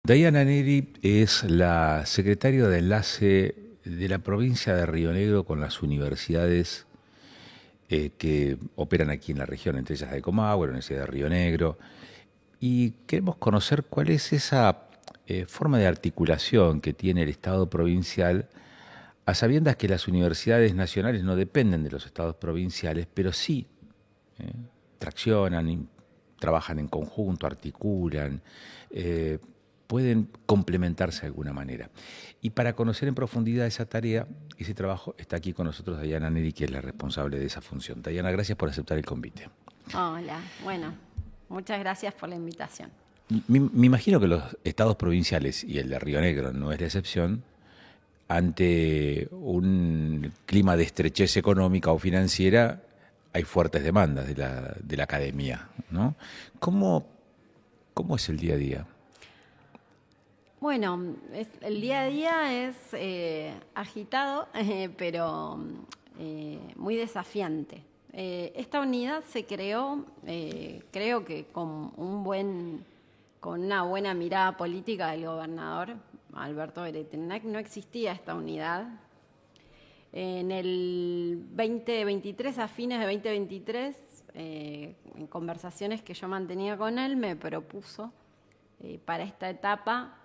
Dayana Neri es la secretaria de enlace de la provincia de Río Negro con las universidades que operan aquí en la región, entre ellas de Comahue, la Universidad de Río Negro. Y queremos conocer cuál es esa forma de articulación que tiene el Estado provincial, a sabiendas que las universidades nacionales no dependen de los estados provinciales, pero sí ¿eh? traccionan, trabajan en conjunto, articulan, eh, pueden complementarse de alguna manera. Y para conocer en profundidad esa tarea, ese trabajo, está aquí con nosotros Dayana Neri, que es la responsable de esa función. Dayana, gracias por aceptar el convite. Hola, bueno, muchas gracias por la invitación. Me imagino que los estados provinciales, y el de Río Negro no es la excepción, ante un clima de estrechez económica o financiera, hay fuertes demandas de la academia, ¿no? ¿Cómo, ¿Cómo es el día a día? Bueno, el día a día es agitado, pero muy desafiante. Esta unidad se creó, creo que con una buena mirada política del gobernador Alberto Beretenac. No existía esta unidad. En el 2023, a fines de 2023, en conversaciones que yo mantenía con él, me propuso para esta etapa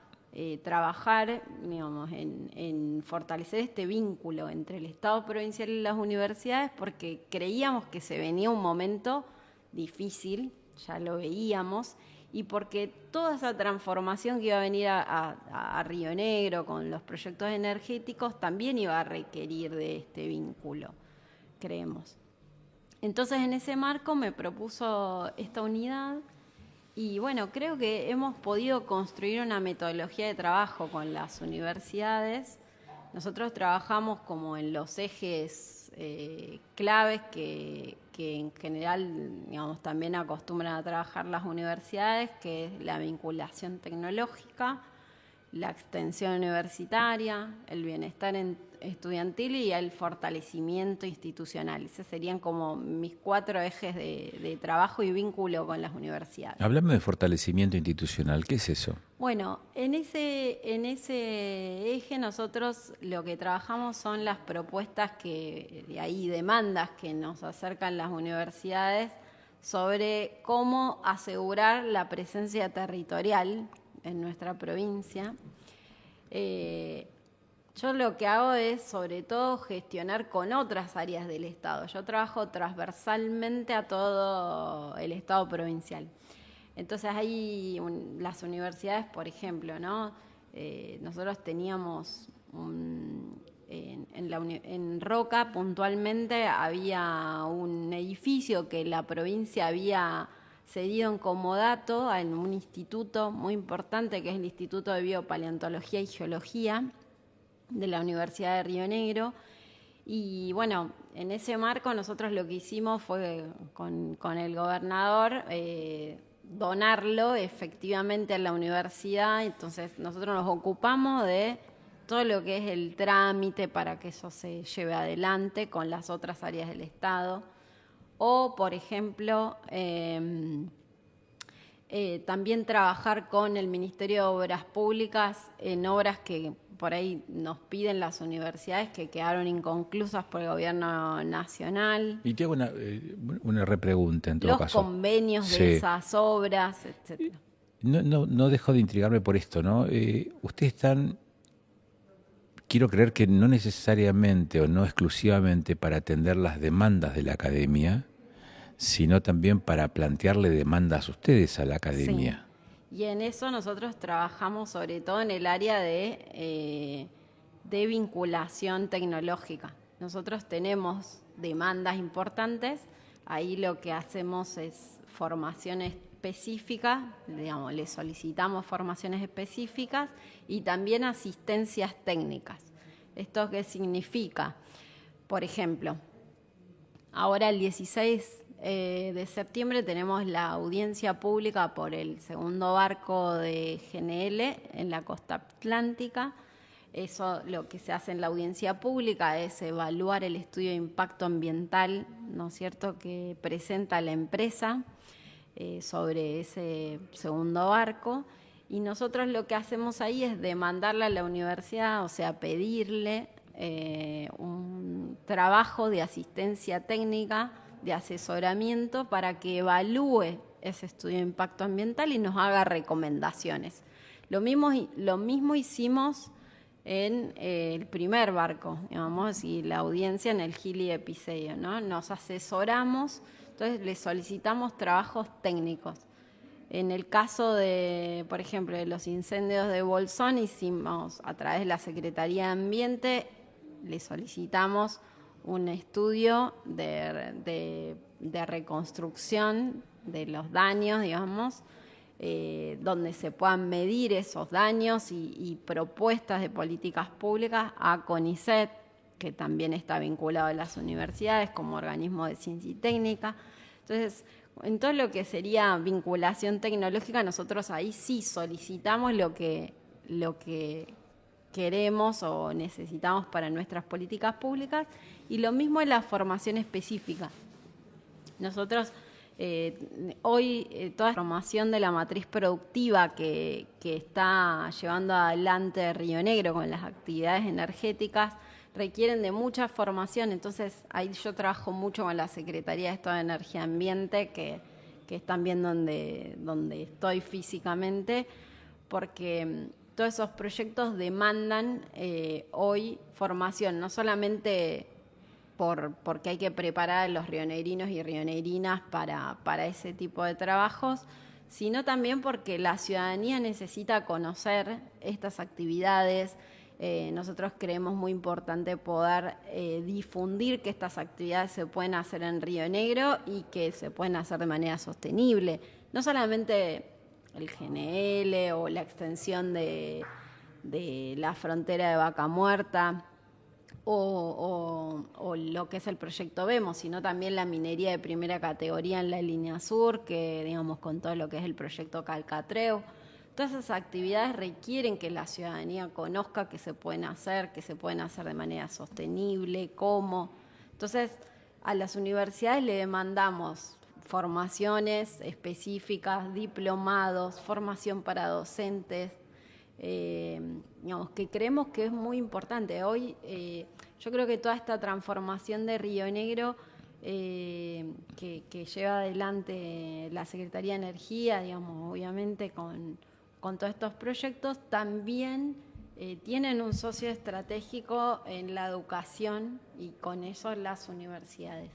trabajar, digamos, en fortalecer este vínculo entre el Estado provincial y las universidades, porque creíamos que se venía un momento difícil, ya lo veíamos, y porque toda esa transformación que iba a venir a Río Negro con los proyectos energéticos también iba a requerir de este vínculo, creemos. Entonces, en ese marco me propuso esta unidad. Y bueno, creo que hemos podido construir una metodología de trabajo con las universidades. Nosotros trabajamos como en los ejes claves que en general, digamos, también acostumbran a trabajar las universidades, que es la vinculación tecnológica, la extensión universitaria, el bienestar estudiantil y el fortalecimiento institucional. Esos serían como mis 4 ejes de trabajo y vínculo con las universidades. Háblame de fortalecimiento institucional, ¿qué es eso? Bueno, en ese eje nosotros lo que trabajamos son las propuestas de ahí demandas que nos acercan las universidades sobre cómo asegurar la presencia territorial en nuestra provincia. Yo lo que hago es, sobre todo, gestionar con otras áreas del Estado. Yo trabajo transversalmente a todo el Estado provincial. Entonces hay las universidades, por ejemplo, ¿no? Nosotros teníamos en Roca puntualmente había un edificio que la provincia había cedido en comodato en un instituto muy importante que es el Instituto de Biopaleontología y Geología de la Universidad de Río Negro. Y bueno, en ese marco nosotros lo que hicimos fue con el gobernador donarlo efectivamente a la universidad. Entonces nosotros nos ocupamos de todo lo que es el trámite para que eso se lleve adelante con las otras áreas del Estado. O, por ejemplo, también trabajar con el Ministerio de Obras Públicas en obras que por ahí nos piden las universidades que quedaron inconclusas por el gobierno nacional. Y te hago una repregunta en todo Los caso. convenios de Sí. esas obras, etcétera. No dejo de intrigarme por esto, ¿no? Ustedes están, quiero creer que no necesariamente o no exclusivamente para atender las demandas de la academia, sino también para plantearle demandas a ustedes a la Sí. academia. Y en eso nosotros trabajamos sobre todo en el área de vinculación tecnológica. Nosotros tenemos demandas importantes, ahí lo que hacemos es formación específica, digamos, le solicitamos formaciones específicas y también asistencias técnicas. ¿Esto qué significa? Por ejemplo, ahora el 16 de septiembre tenemos la audiencia pública por el segundo barco de GNL en la costa atlántica. Eso lo que se hace en la audiencia pública es evaluar el estudio de impacto ambiental, ¿no es cierto?, que presenta la empresa sobre ese segundo barco. Y nosotros lo que hacemos ahí es demandarle a la universidad, o sea, pedirle un trabajo de asistencia técnica, de asesoramiento para que evalúe ese estudio de impacto ambiental y nos haga recomendaciones. Lo mismo hicimos en el primer barco, digamos, y la audiencia en el Gili Episedio, ¿no? Nos asesoramos, entonces le solicitamos trabajos técnicos. En el caso de, por ejemplo, de los incendios de Bolsón, hicimos a través de la Secretaría de Ambiente, le solicitamos un estudio de reconstrucción de los daños, digamos, donde se puedan medir esos daños y propuestas de políticas públicas a CONICET, que también está vinculado a las universidades como organismo de ciencia y técnica. Entonces, en todo lo que sería vinculación tecnológica, nosotros ahí sí solicitamos lo que queremos o necesitamos para nuestras políticas públicas, y lo mismo en la formación específica. Nosotros hoy toda la formación de la matriz productiva que está llevando adelante Río Negro con las actividades energéticas requieren de mucha formación. Entonces ahí yo trabajo mucho con la Secretaría de Estado de Energía y Ambiente, que es también donde estoy físicamente, porque todos esos proyectos demandan hoy formación, no solamente porque hay que preparar a los rionegrinos y rionegrinas para ese tipo de trabajos, sino también porque la ciudadanía necesita conocer estas actividades. Nosotros creemos muy importante poder difundir que estas actividades se pueden hacer en Río Negro y que se pueden hacer de manera sostenible. No solamente el GNL o la extensión de la frontera de Vaca Muerta o lo que es el proyecto Vemos, sino también la minería de primera categoría en la línea sur, que digamos con todo lo que es el proyecto Calcatreu. Todas esas actividades requieren que la ciudadanía conozca que se pueden hacer de manera sostenible, cómo. Entonces, a las universidades le demandamos formaciones específicas, diplomados, formación para docentes, digamos, que creemos que es muy importante. Hoy yo creo que toda esta transformación de Río Negro que lleva adelante la Secretaría de Energía, digamos, obviamente con todos estos proyectos, también tienen un socio estratégico en la educación y con eso las universidades.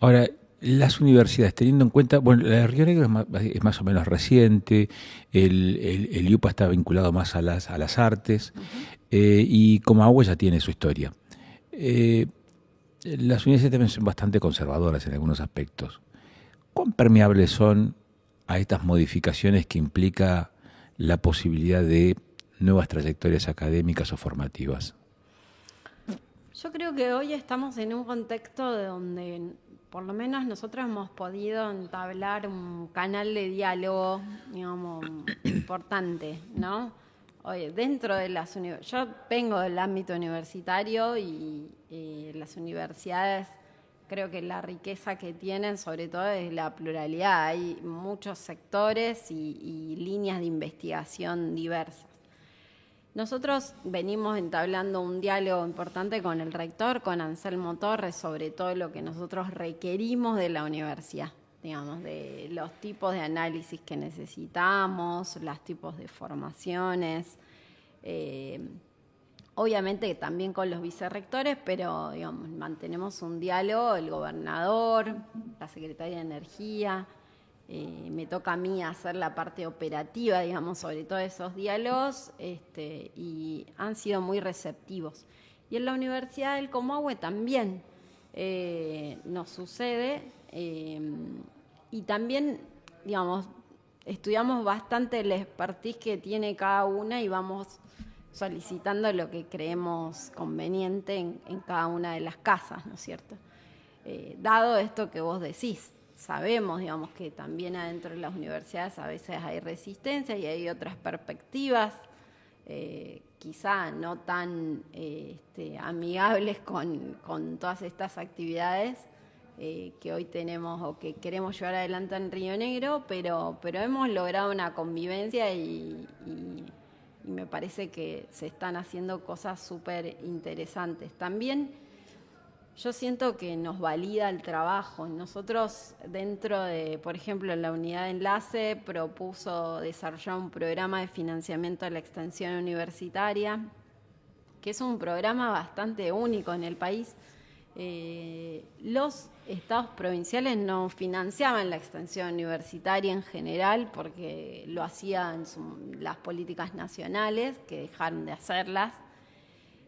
Ahora, las universidades, teniendo en cuenta, bueno, la de Río Negro es más o menos reciente, el IUPA está vinculado más a las artes, y Comahue ya tiene su historia. Las universidades también son bastante conservadoras en algunos aspectos. ¿Cuán permeables son a estas modificaciones que implica la posibilidad de nuevas trayectorias académicas o formativas? Yo creo que hoy estamos en un contexto de donde por lo menos nosotros hemos podido entablar un canal de diálogo, digamos, importante, ¿no? Oye, dentro de las universidades, yo vengo del ámbito universitario y las universidades, creo que la riqueza que tienen sobre todo es la pluralidad. Hay muchos sectores y líneas de investigación diversas. Nosotros venimos entablando un diálogo importante con el rector, con Anselmo Torres, sobre todo lo que nosotros requerimos de la universidad, digamos, de los tipos de análisis que necesitamos, los tipos de formaciones, obviamente también con los vicerrectores, pero digamos, mantenemos un diálogo, el gobernador, la Secretaría de Energía. Me toca a mí hacer la parte operativa, digamos, sobre todos esos diálogos, y han sido muy receptivos. Y en la Universidad del Comahue también nos sucede, y también, digamos, estudiamos bastante el expertise que tiene cada una y vamos solicitando lo que creemos conveniente en cada una de las casas, ¿no es cierto? Dado esto que vos decís, sabemos, digamos, que también adentro de las universidades a veces hay resistencia y hay otras perspectivas, quizá no tan amigables con todas estas actividades, que hoy tenemos o que queremos llevar adelante en Río Negro, pero hemos logrado una convivencia y me parece que se están haciendo cosas súper interesantes. También yo siento que nos valida el trabajo. Nosotros dentro de, por ejemplo, la unidad de enlace propuso desarrollar un programa de financiamiento de la extensión universitaria, que es un programa bastante único en el país. Los estados provinciales no financiaban la extensión universitaria en general porque lo hacían las políticas nacionales, que dejaron de hacerlas.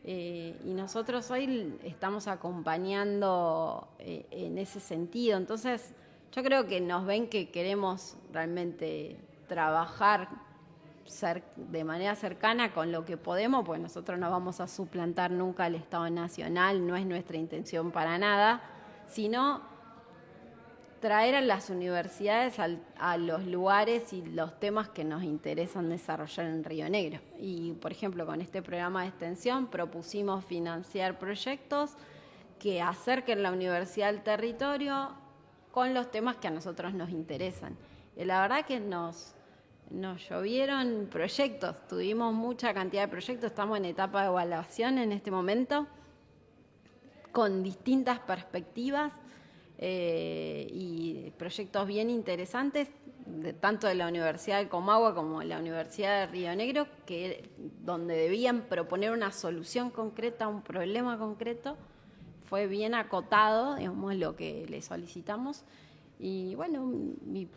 Y nosotros hoy estamos acompañando en ese sentido. Entonces, yo creo que nos ven que queremos realmente trabajar de manera cercana con lo que podemos, pues nosotros no vamos a suplantar nunca al Estado Nacional, no es nuestra intención para nada, sino traer a las universidades a los lugares y los temas que nos interesan desarrollar en Río Negro. Y, por ejemplo, con este programa de extensión propusimos financiar proyectos que acerquen la universidad al territorio con los temas que a nosotros nos interesan. Y la verdad que nos llovieron proyectos, tuvimos mucha cantidad de proyectos, estamos en etapa de evaluación en este momento, con distintas perspectivas y proyectos bien interesantes, tanto de la Universidad de Comahue como de la Universidad de Río Negro, donde debían proponer una solución concreta a un problema concreto. Fue bien acotado, digamos, lo que le solicitamos. Y bueno,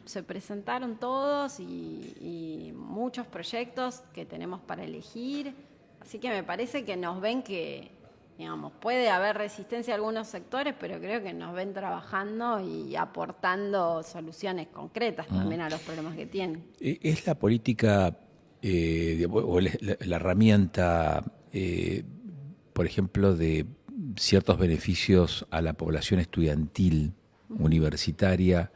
se presentaron todos y muchos proyectos que tenemos para elegir. Así que me parece que nos ven que, digamos, puede haber resistencia a algunos sectores, pero creo que nos ven trabajando y aportando soluciones concretas también a los problemas que tienen. ¿Es la política o la herramienta, por ejemplo, de ciertos beneficios a la población estudiantil universitaria,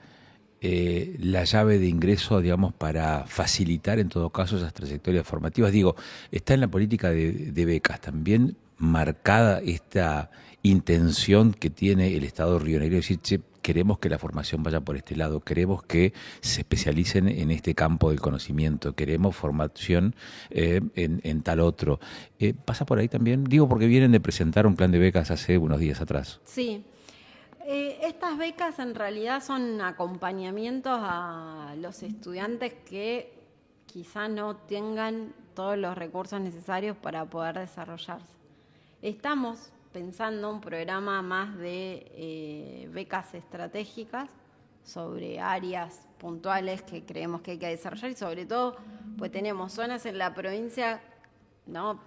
la llave de ingreso, digamos, para facilitar en todo caso esas trayectorias formativas? Digo, está en la política de becas también marcada esta intención que tiene el Estado rionegro de decir, che, queremos que la formación vaya por este lado, queremos que se especialicen en este campo del conocimiento, queremos formación en tal otro. ¿Pasa por ahí también? Digo, porque vienen de presentar un plan de becas hace unos días atrás. Sí. Estas becas en realidad son acompañamientos a los estudiantes que quizá no tengan todos los recursos necesarios para poder desarrollarse. Estamos pensando un programa más de becas estratégicas sobre áreas puntuales que creemos que hay que desarrollar y sobre todo pues tenemos zonas en la provincia, ¿no?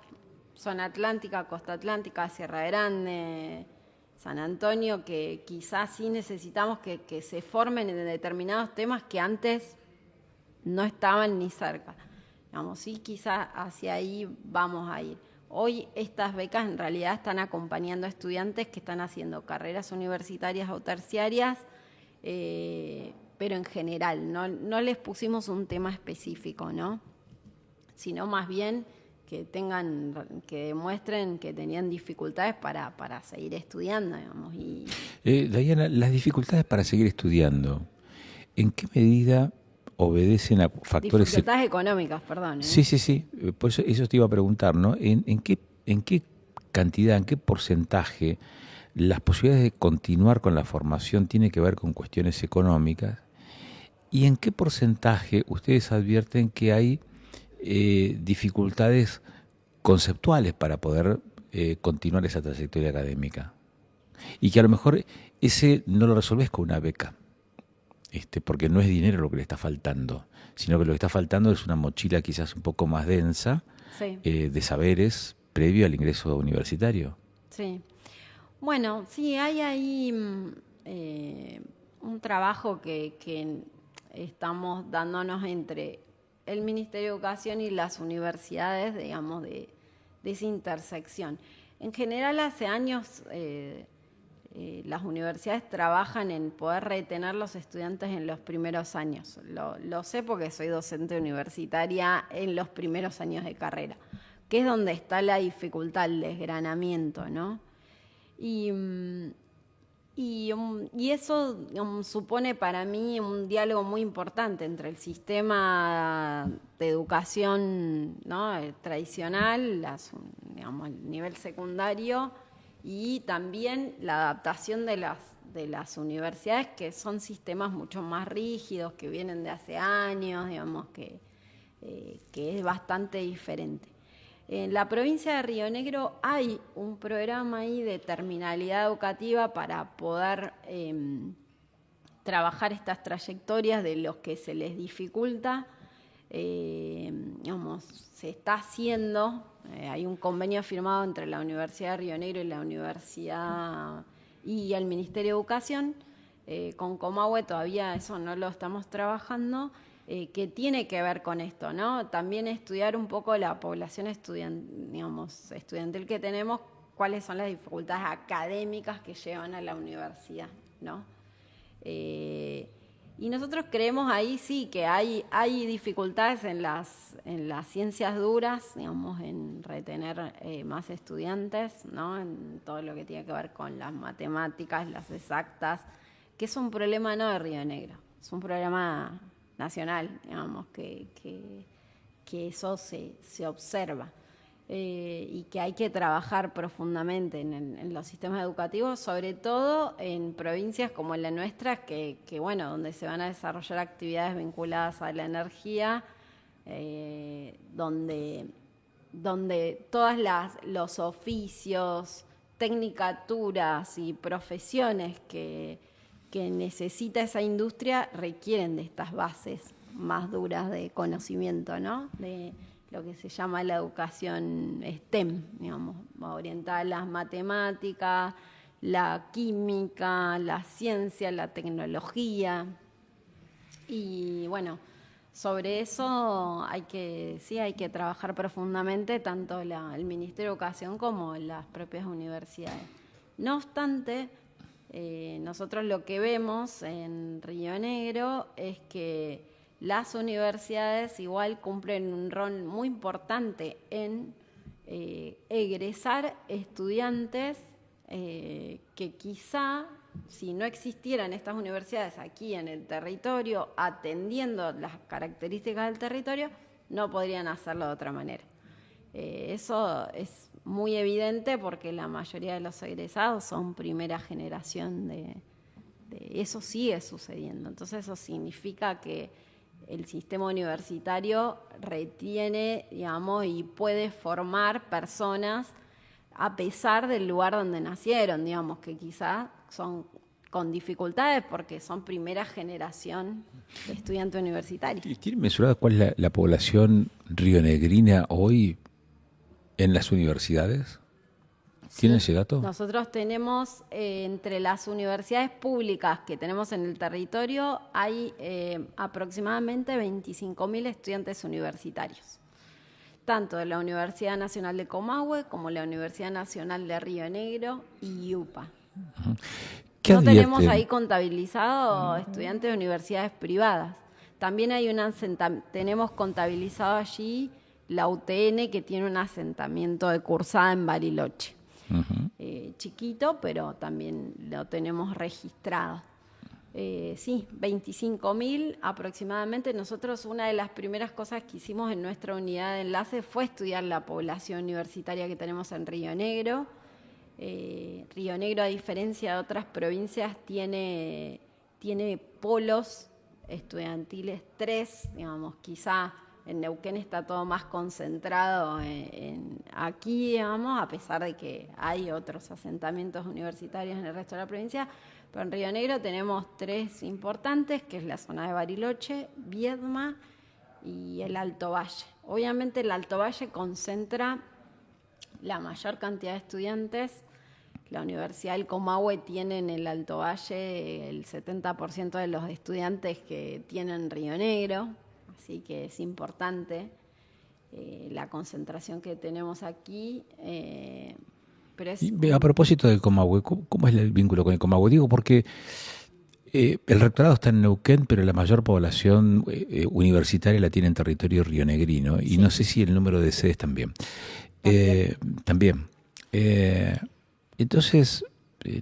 Zona atlántica, costa atlántica, Sierra Grande, San Antonio, que quizás sí necesitamos que se formen en determinados temas que antes no estaban ni cerca. Digamos, sí, quizás hacia ahí vamos a ir. Hoy estas becas en realidad están acompañando a estudiantes que están haciendo carreras universitarias o terciarias, pero en general, no les pusimos un tema específico, ¿no? Sino más bien que demuestren que tenían dificultades para seguir estudiando, digamos. Diana, las dificultades para seguir estudiando, ¿en qué medida obedecen a factores... Dificultades económicas, perdón. Sí. Por eso te iba a preguntar, ¿no? ¿En qué cantidad, en qué porcentaje las posibilidades de continuar con la formación tiene que ver con cuestiones económicas? ¿Y en qué porcentaje ustedes advierten que hay dificultades conceptuales para poder continuar esa trayectoria académica? Y que a lo mejor ese no lo resolvés con una beca, porque no es dinero lo que le está faltando, sino que lo que está faltando es una mochila quizás un poco más densa, sí, de saberes previo al ingreso universitario. Sí. Bueno, sí, hay ahí un trabajo que estamos dándonos entre el Ministerio de Educación y las universidades, digamos, de esa intersección. En general, hace años las universidades trabajan en poder retener los estudiantes en los primeros años. Lo sé porque soy docente universitaria en los primeros años de carrera, que es donde está la dificultad, el desgranamiento, ¿no? Y Y eso supone para mí un diálogo muy importante entre el sistema de educación, ¿no?, tradicional, digamos, el nivel secundario, y también la adaptación de las universidades, que son sistemas mucho más rígidos, que vienen de hace años, digamos, que es bastante diferente. En la provincia de Río Negro hay un programa ahí de terminalidad educativa para poder trabajar estas trayectorias de los que se les dificulta. Digamos, se está haciendo, hay un convenio firmado entre la Universidad de Río Negro y la Universidad y el Ministerio de Educación. Con Comahue todavía eso no lo estamos trabajando, que tiene que ver con esto, ¿no? También estudiar un poco la población estudiantil que tenemos, cuáles son las dificultades académicas que llevan a la universidad, ¿no? Y nosotros creemos ahí sí que hay dificultades en las ciencias duras, digamos, en retener más estudiantes, ¿no?, en todo lo que tiene que ver con las matemáticas, las exactas, que es un problema no de Río Negro, es un problema nacional, digamos, que eso se observa, y que hay que trabajar profundamente en los sistemas educativos, sobre todo en provincias como la nuestra, que bueno, donde se van a desarrollar actividades vinculadas a la energía, donde todos los oficios, tecnicaturas y profesiones que necesita esa industria requieren de estas bases más duras de conocimiento, ¿no?, de lo que se llama la educación STEM, digamos, orientada a las matemáticas, la química, la ciencia, la tecnología. Y bueno, sobre eso hay que trabajar profundamente, tanto el Ministerio de Educación como las propias universidades. No obstante, nosotros lo que vemos en Río Negro es que las universidades igual cumplen un rol muy importante en egresar estudiantes que quizá, si no existieran estas universidades aquí en el territorio, atendiendo las características del territorio, no podrían hacerlo de otra manera. Eso es muy evidente porque la mayoría de los egresados son primera generación de eso sigue sucediendo. Entonces eso significa que el sistema universitario retiene, digamos, y puede formar personas a pesar del lugar donde nacieron, digamos, que quizás son con dificultades porque son primera generación de estudiante universitario. ¿Tienen mensurado cuál es la población rionegrina hoy en las universidades? ¿Tienen ese dato? Nosotros tenemos, entre las universidades públicas que tenemos en el territorio, hay aproximadamente 25.000 estudiantes universitarios, tanto de la Universidad Nacional de Comahue como la Universidad Nacional de Río Negro y UPA. No tenemos ahí contabilizado estudiantes de universidades privadas. También tenemos contabilizado allí la UTN, que tiene un asentamiento de cursada en Bariloche. Chiquito, pero también lo tenemos registrado. Sí, 25.000 aproximadamente. Nosotros, una de las primeras cosas que hicimos en nuestra unidad de enlace fue estudiar la población universitaria que tenemos en Río Negro. Río Negro, a diferencia de otras provincias, tiene polos estudiantiles 3, digamos, quizá en Neuquén está todo más concentrado aquí, digamos, a pesar de que hay otros asentamientos universitarios en el resto de la provincia, pero en Río Negro tenemos 3 importantes, que es la zona de Bariloche, Viedma y el Alto Valle. Obviamente el Alto Valle concentra la mayor cantidad de estudiantes. La Universidad del Comahue tiene en el Alto Valle el 70% de los estudiantes que tienen Río Negro. Así que es importante la concentración que tenemos aquí. A propósito del Comahue, ¿cómo es el vínculo con el Comahue? Digo, porque el rectorado está en Neuquén, pero la mayor población universitaria la tiene en territorio rionegrino. Y sí, no sé si el número de sedes también. También. Entonces,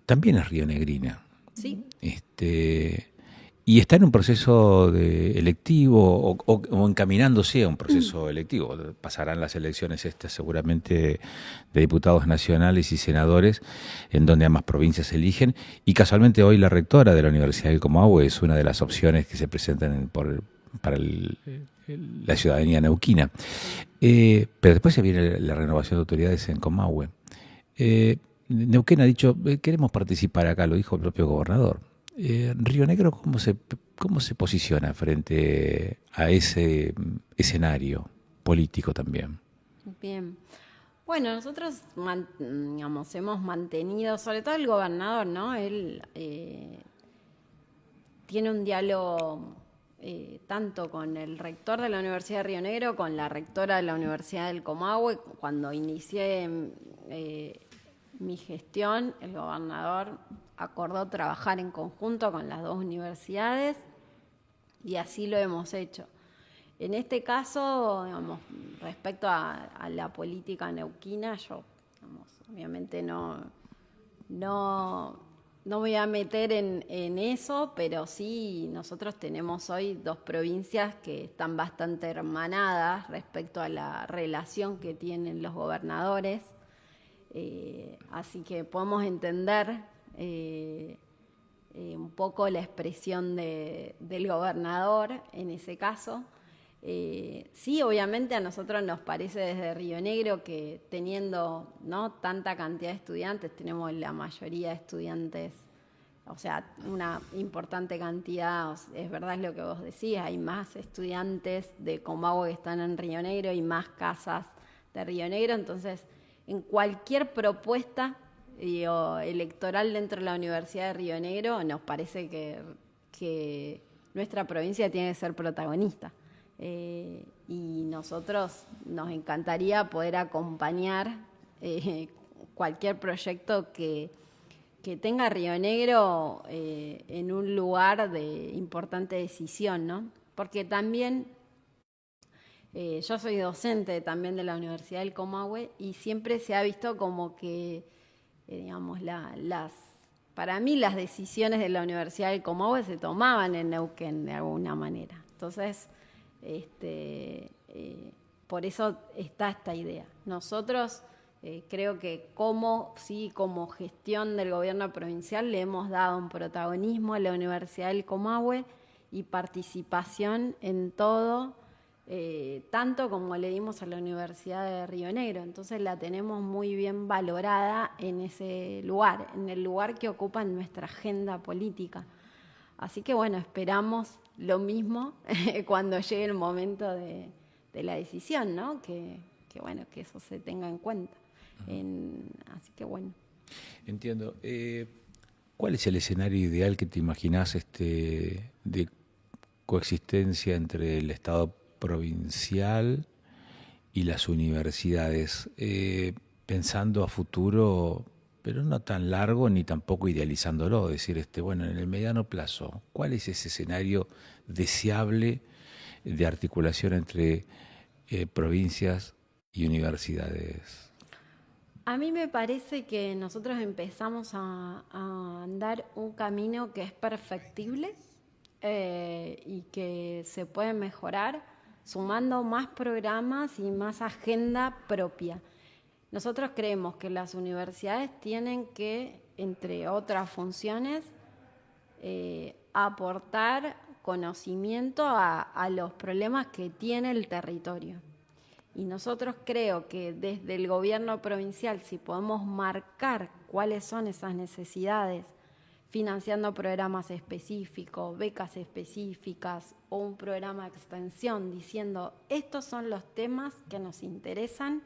también es rionegrina. Sí, Y está en un proceso electivo o encaminándose a un proceso electivo. Pasarán las elecciones estas seguramente de diputados nacionales y senadores, en donde ambas provincias eligen. Y casualmente hoy la rectora de la Universidad del Comahue es una de las opciones que se presentan para la ciudadanía neuquina. Pero después se viene la renovación de autoridades en Comahue. Neuquén ha dicho, queremos participar acá, lo dijo el propio gobernador. Río Negro, cómo se posiciona frente a ese escenario político también? bien. Bueno, nosotros digamos, hemos mantenido, sobre todo el gobernador, ¿no? Él tiene un diálogo tanto con el rector de la Universidad de Río Negro, con la rectora de la Universidad del Comahue. Cuando inicié mi gestión, el gobernador acordó trabajar en conjunto con las dos universidades y así lo hemos hecho. En este caso, digamos, respecto a la política neuquina, yo digamos, obviamente no me voy a meter en eso, pero sí nosotros tenemos hoy dos provincias que están bastante hermanadas respecto a la relación que tienen los gobernadores. Así que podemos entender un poco la expresión del gobernador en ese caso. Sí, obviamente a nosotros nos parece desde Río Negro que teniendo ¿no? tanta cantidad de estudiantes, tenemos la mayoría de estudiantes, o sea, una importante cantidad, es verdad es lo que vos decís, hay más estudiantes de Comahue que están en Río Negro y más casas de Río Negro, entonces en cualquier propuesta electoral dentro de la Universidad de Río Negro nos parece que nuestra provincia tiene que ser protagonista. Y nosotros nos encantaría poder acompañar cualquier proyecto que tenga Río Negro en un lugar de importante decisión, ¿no? Porque también yo soy docente también de la Universidad del Comahue y siempre se ha visto como que, digamos, para mí las decisiones de la Universidad del Comahue se tomaban en Neuquén de alguna manera. Entonces, por eso está esta idea. Nosotros creo que como gestión del gobierno provincial le hemos dado un protagonismo a la Universidad del Comahue y participación en todo, tanto como le dimos a la Universidad de Río Negro. Entonces la tenemos muy bien valorada en ese lugar, en el lugar que ocupa en nuestra agenda política. Así que bueno, esperamos lo mismo cuando llegue el momento de la decisión, ¿no? Que bueno, que eso se tenga en cuenta. Así que bueno. Entiendo. ¿Cuál es el escenario ideal que te imaginás de coexistencia entre el Estado provincial y las universidades? Pensando a futuro, pero no tan largo ni tampoco idealizándolo, decir, bueno, en el mediano plazo, ¿cuál es ese escenario deseable de articulación entre provincias y universidades? A mí me parece que nosotros empezamos a andar un camino que es perfectible y que se puede mejorar sumando más programas y más agenda propia. Nosotros creemos que las universidades tienen que, entre otras funciones, aportar conocimiento a los problemas que tiene el territorio. Y nosotros creo que desde el gobierno provincial, si podemos marcar cuáles son esas necesidades, financiando programas específicos, becas específicas o un programa de extensión, diciendo estos son los temas que nos interesan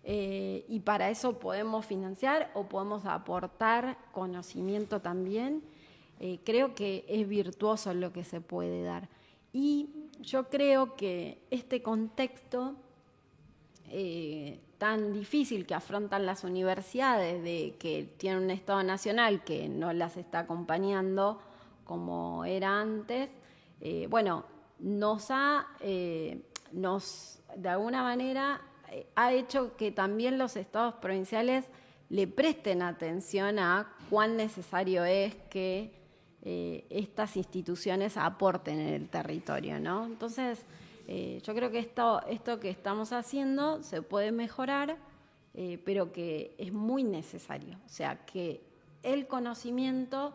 y para eso podemos financiar o podemos aportar conocimiento también. Creo que es virtuoso lo que se puede dar. Y yo creo que este contexto tan difícil que afrontan las universidades, de que tienen un Estado nacional que no las está acompañando como era antes, bueno, de alguna manera ha hecho que también los estados provinciales le presten atención a cuán necesario es que estas instituciones aporten en el territorio, ¿no? Entonces, yo creo que esto que estamos haciendo se puede mejorar, pero que es muy necesario. O sea, que el conocimiento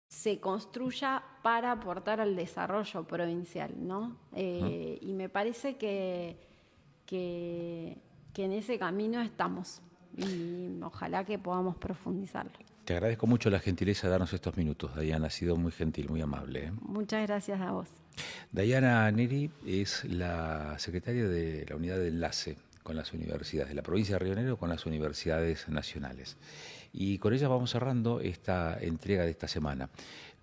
se construya para aportar al desarrollo provincial, ¿no? Y me parece que en ese camino estamos y ojalá que podamos profundizarlo. Te agradezco mucho la gentileza de darnos estos minutos, Dayana. Ha sido muy gentil, muy amable. Muchas gracias a vos. Dayana Neri es la secretaria de la unidad de enlace con las universidades de la provincia de Río Negro con las universidades nacionales. Y con ella vamos cerrando esta entrega de esta semana.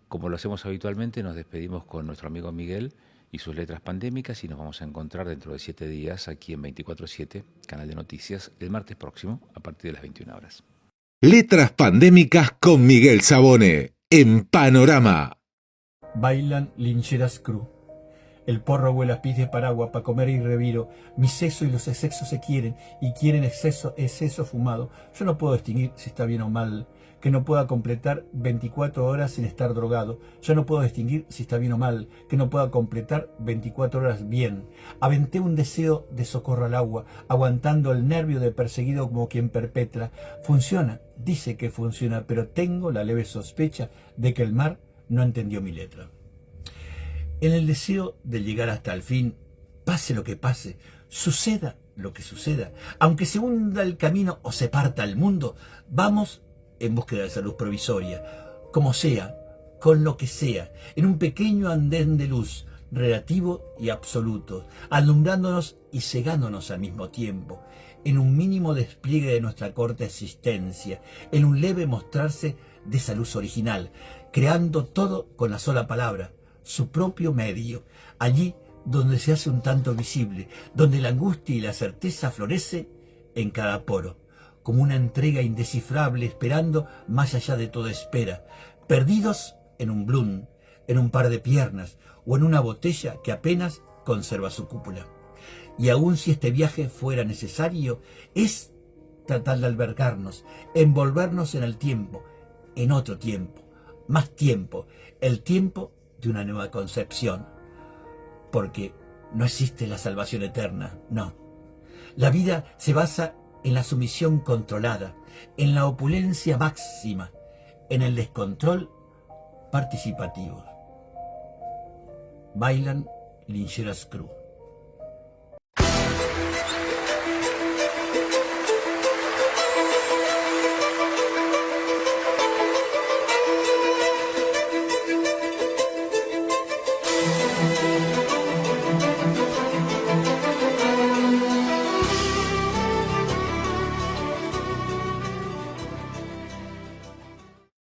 Como lo hacemos habitualmente, nos despedimos con nuestro amigo Miguel y sus letras pandémicas y nos vamos a encontrar dentro de 7 días aquí en 24/7, Canal de Noticias, el martes próximo a partir de las 21 horas. Letras pandémicas con Miguel Sabone en Panorama. Bailan lincheras cru. El porro huele a pis de paragua pa' comer y reviro. Mi sexo y los excesos se quieren y quieren exceso fumado. Yo no puedo distinguir si está bien o mal. Que no pueda completar 24 horas sin estar drogado. Yo no puedo distinguir si está bien o mal. Que no pueda completar 24 horas bien. Aventé un deseo de socorro al agua, aguantando el nervio de perseguido como quien perpetra. Funciona, dice que funciona, pero tengo la leve sospecha de que el mar no entendió mi letra. En el deseo de llegar hasta el fin, pase lo que pase, suceda lo que suceda, aunque se hunda el camino o se parta el mundo, vamos en búsqueda de salud provisoria, como sea, con lo que sea, en un pequeño andén de luz, relativo y absoluto, alumbrándonos y cegándonos al mismo tiempo, en un mínimo despliegue de nuestra corta existencia, en un leve mostrarse de esa luz original, creando todo con la sola palabra, su propio medio, allí donde se hace un tanto visible, donde la angustia y la certeza florece en cada poro, como una entrega indescifrable esperando más allá de toda espera, perdidos en un blum, en un par de piernas o en una botella que apenas conserva su cúpula. Y aun si este viaje fuera necesario, es tratar de albergarnos, envolvernos en el tiempo, en otro tiempo, más tiempo, el tiempo de una nueva concepción, porque no existe la salvación eterna, no. La vida se basa en la sumisión controlada, en la opulencia máxima, en el descontrol participativo. Bailan lincheras cru.